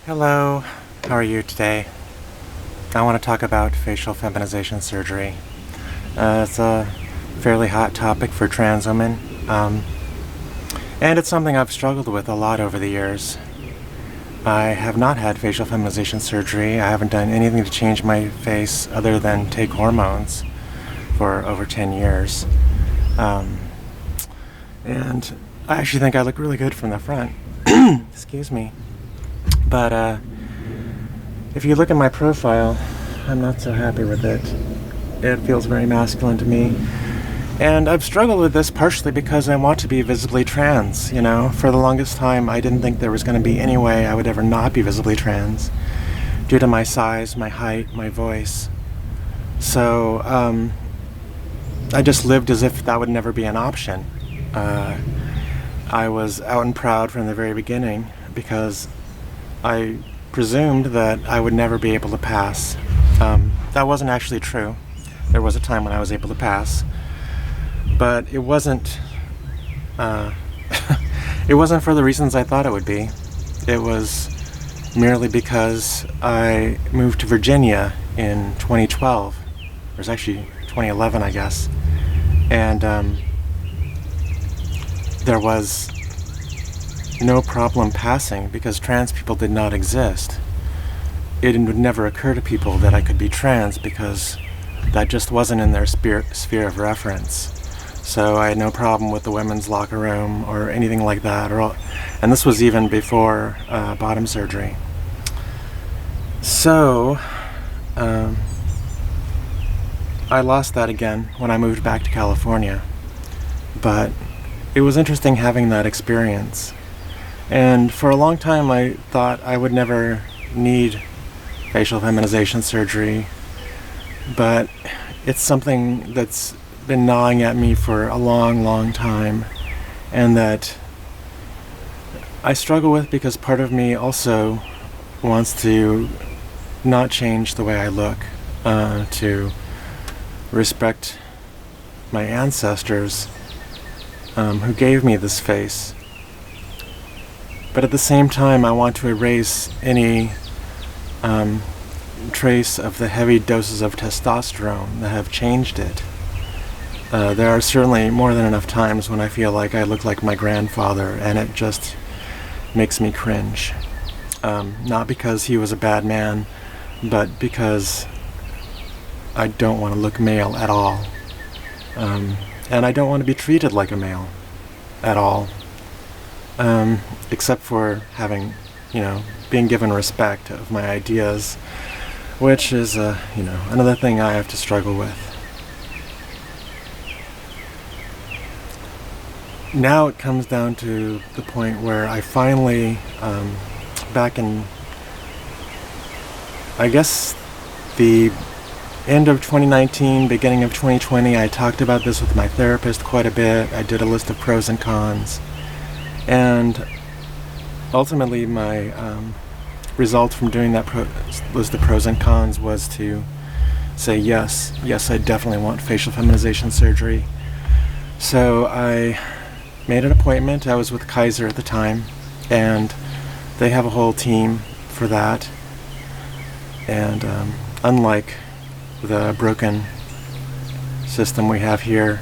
Hello, how are you today? I want to talk about facial feminization surgery. It's a fairly hot topic for trans women, and it's something I've struggled with a lot over the years. I have not had facial feminization surgery. I haven't done anything to change my face other than take hormones for over 10 years. And I actually think I look really good from the front. Excuse me. But if you look at my profile, I'm not so happy with it. It feels very masculine to me. And I've struggled with this partially because I want to be visibly trans, you know. For the longest time, I didn't think there was going to be any way I would ever not be visibly trans due to my size, my height, my voice. So I just lived as if that would never be an option. I was out and proud from the very beginning because I presumed that I would never be able to pass. That wasn't actually true. There was a time when I was able to pass, but it wasn't it wasn't for the reasons I thought it would be. It was merely because I moved to Virginia in 2012. It was actually 2011, I guess. And there was no problem passing because trans people did not exist. It would never occur to people that I could be trans because that just wasn't in their sphere of reference. So I had no problem with the women's locker room or anything like that. And this was even before bottom surgery. So I lost that again when I moved back to California. But it was interesting having that experience. And for a long time I thought I would never need facial feminization surgery, but it's something that's been gnawing at me for a long time, and that I struggle with because part of me also wants to not change the way I look, to respect my ancestors who gave me this face. But at the same time, I want to erase any trace of the heavy doses of testosterone that have changed it. There are certainly more than enough times when I feel like I look like my grandfather, and it just makes me cringe. Not because he was a bad man, but because I don't want to look male at all. And I don't want to be treated like a male at all. Except for having, being given respect of my ideas, which is, another thing I have to struggle with. Now it comes down to the point where I finally, back in, I guess, the end of 2019, beginning of 2020, I talked about this with my therapist quite a bit. I did a list of pros and cons. And ultimately, my result from doing that list of pros and cons was to say yes, I definitely want facial feminization surgery. So I made an appointment. I was with Kaiser at the time, and they have a whole team for that. And unlike the broken system we have here,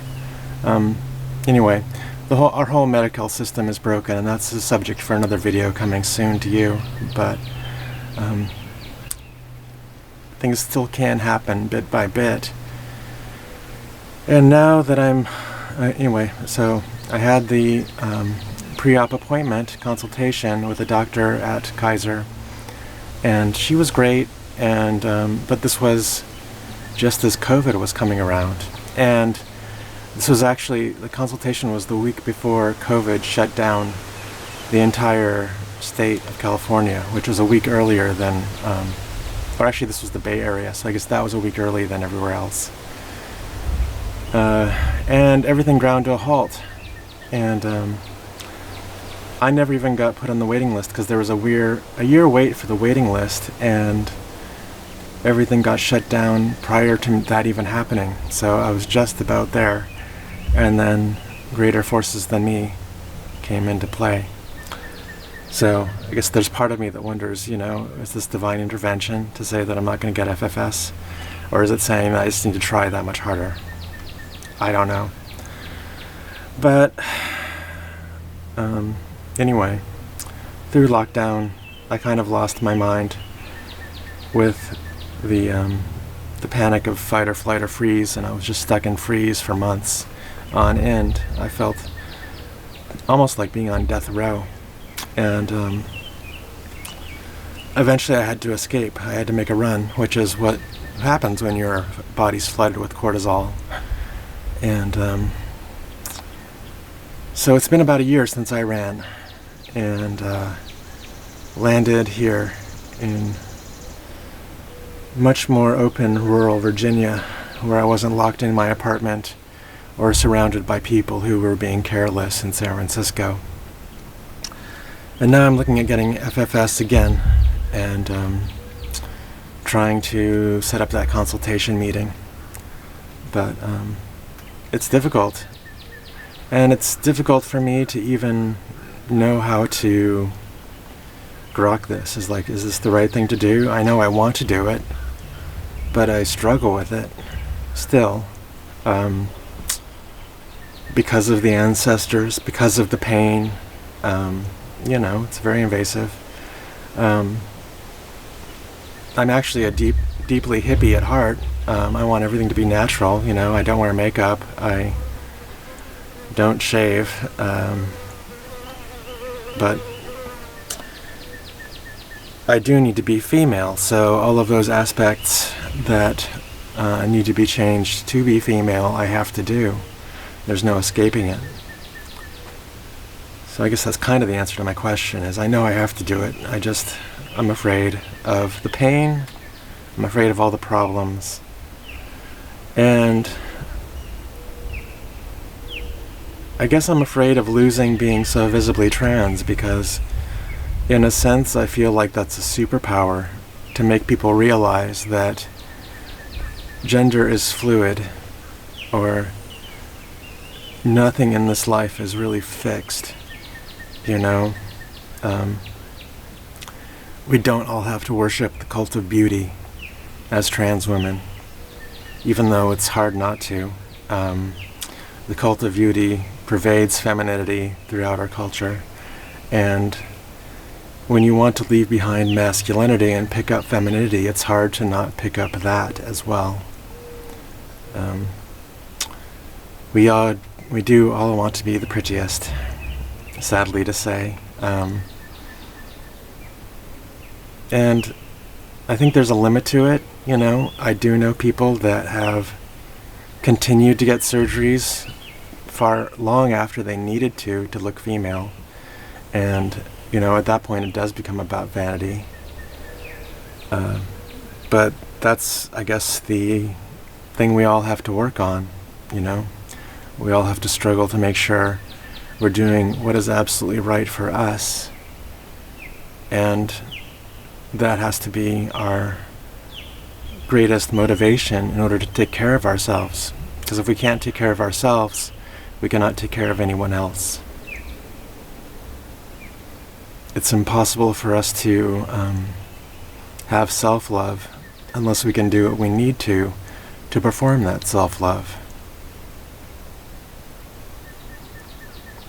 anyway, our whole medical system is broken, and that's the subject for another video coming soon to you. But things still can happen bit by bit. And now that I'm so I had the pre-op appointment consultation with a doctor at Kaiser, and she was great. And but this was just as COVID was coming around, and this was actually, the consultation was the week before COVID shut down the entire state of California, which was a week earlier than, or actually this was the Bay Area, so I guess that was a week earlier than everywhere else. And everything ground to a halt. And I never even got put on the waiting list because there was a year wait for the waiting list, and everything got shut down prior to that even happening. So I was just about there. And then greater forces than me came into play. So I guess there's part of me that wonders, is this divine intervention to say that I'm not going to get FFS? Or is it saying that I just need to try that much harder? I don't know. But anyway, through lockdown, I kind of lost my mind with the panic of fight or flight or freeze, and I was just stuck in freeze for months on end. I felt almost like being on death row. And eventually I had to escape. I had to make a run, which is what happens when your body's flooded with cortisol. And so it's been about a year since I ran, and landed here in much more open rural Virginia, where I wasn't locked in my apartment or surrounded by people who were being careless in San Francisco. And now I'm looking at getting FFS again, and trying to set up that consultation meeting. But it's difficult. And it's difficult for me to even know how to grok this. Is this the right thing to do? I know I want to do it, but I struggle with it still. Because of the ancestors, because of the pain. It's very invasive. I'm actually a deeply hippie at heart. I want everything to be natural. I don't wear makeup. I don't shave. But I do need to be female. So all of those aspects that need to be changed to be female, I have to do. There's no escaping it. So I guess that's kind of the answer to my question, is I know I have to do it. I'm afraid of the pain. I'm afraid of all the problems. And I guess I'm afraid of losing being so visibly trans, because in a sense I feel like that's a superpower, to make people realize that gender is fluid, or nothing in this life is really fixed. We don't all have to worship the cult of beauty as trans women, even though it's hard not to. The cult of beauty pervades femininity throughout our culture, and when you want to leave behind masculinity and pick up femininity, it's hard to not pick up that as well. We do all want to be the prettiest, sadly to say. And I think there's a limit to it. I do know people that have continued to get surgeries far long after they needed to look female. And, at that point it does become about vanity. But that's, I guess, the thing we all have to work on, We all have to struggle to make sure we're doing what is absolutely right for us. And that has to be our greatest motivation in order to take care of ourselves. Because if we can't take care of ourselves, we cannot take care of anyone else. It's impossible for us to have self-love unless we can do what we need to perform that self-love.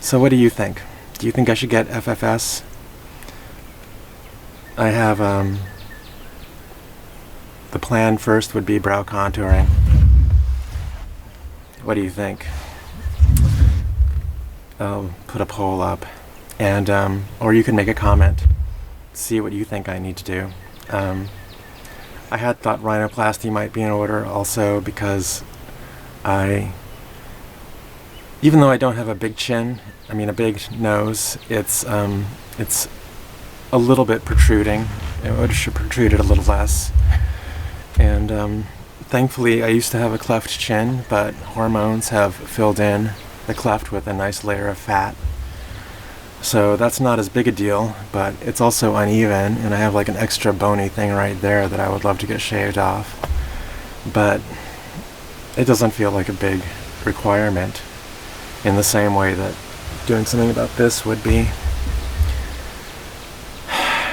So what do you think? Do you think I should get FFS? I have, the plan first would be brow contouring. What do you think? I'll put a poll up, and, or you can make a comment, see what you think I need to do. I had thought rhinoplasty might be in order also, because even though I don't have a big chin, a big nose, it's a little bit protruding. It should protrude it a little less. And thankfully I used to have a cleft chin, but hormones have filled in the cleft with a nice layer of fat. So that's not as big a deal, but it's also uneven, and I have like an extra bony thing right there that I would love to get shaved off. But it doesn't feel like a big requirement in the same way that doing something about this would be.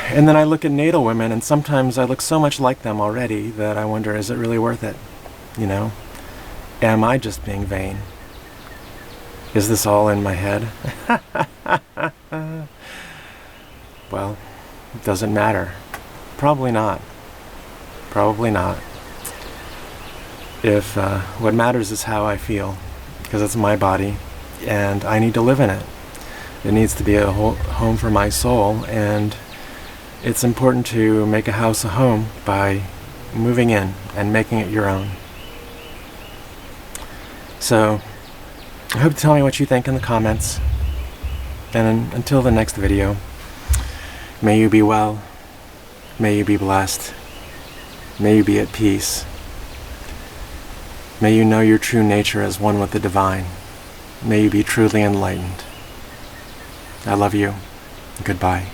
And then I look at natal women, and sometimes I look so much like them already that I wonder, is it really worth it? You know? Am I just being vain? Is this all in my head? Well, it doesn't matter. Probably not. Probably not. If what matters is how I feel, because it's my body, and I need to live in it. It needs to be a home for my soul, and it's important to make a house a home by moving in and making it your own. So, I hope you tell me what you think in the comments. And until the next video, may you be well, may you be blessed, may you be at peace. May you know your true nature as one with the divine. May you be truly enlightened. I love you. Goodbye.